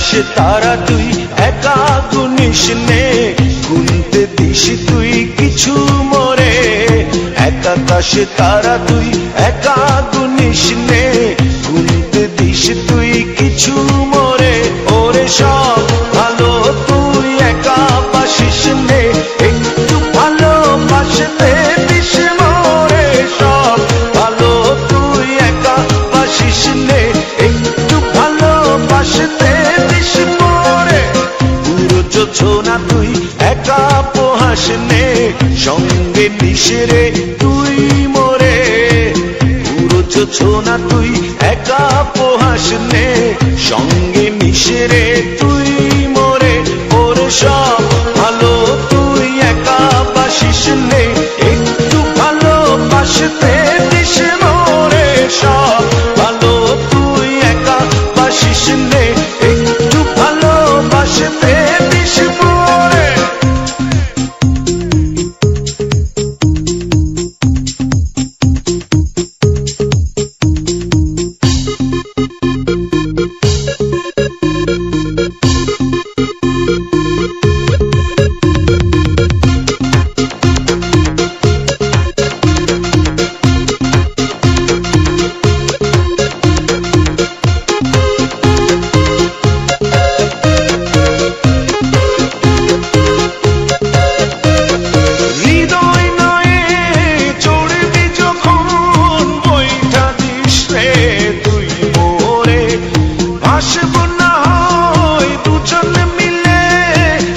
আকাশে তারা তুই একা গুনিস নে, গুনতে দিস তুই কিছু মোরে। এক আকাশে তারা তুই একা গুনিস নে, গুনতে দিস তুই কিছু মোরে। ওরে সব ভালো তুই একা বাসিস নে, একটু ভালোবাসতে দিস মোরে। সব ভালো তুই একা বাসিস নে, একটু ভালোবাসতে দিস মোরে। পুরো যোছনা তুই একা পোহাস নে, সঙ্গে নিস রে তুই মোরে। পুরো যোছনা তুই একা পোহাস নে, সঙ্গে নিস রে তুই মোরে। ওরে সব ভালো তুই একা বাসিস নে, একটু ভালোবাসতে দিস মোরে। সব ভালো তুই একা বাসিস নে, একটু ভালোবাসতে দিস মোরে।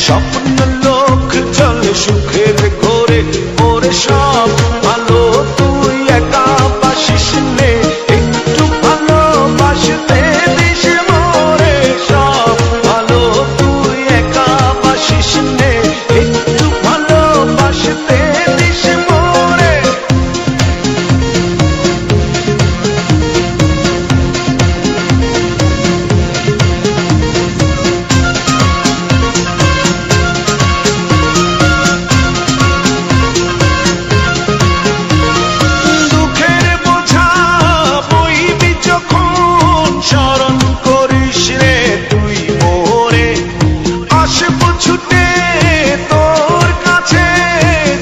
স্বপ্ন লোক চলে সুখের ঘোরে। ওরে সব ভালো তুই একা বাসিস নে, একটু ভালোবাসতে দিস মোরে। সব ভালো তুই একা বাসিস নে, একটু ভালোবাসতে দিস মোরে। স্মরণ করিস রে তুই মোরে, আসবো ছুটে তোর কাছে,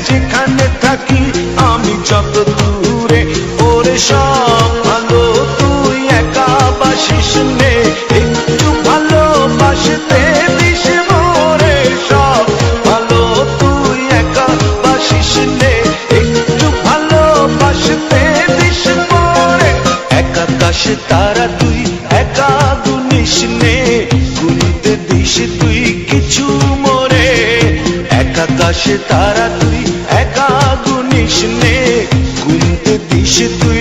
যেখানে থাকি আমি যত দূরে। ওরে সব ভালো তুই একা বাসিস নে, একটু ভালোবাসতে দিস মোরে। সব ভালো তুই একা বাসিস নে, একটু ভালোবাসতে দিস মোরে। এক আকাশে তারা তুই একা গুনিস নে, গুনতে দিস তুই কিছু মোরে। এক আকাশে তারা তুই একা গুনিস নে, গুনতে দিস তুই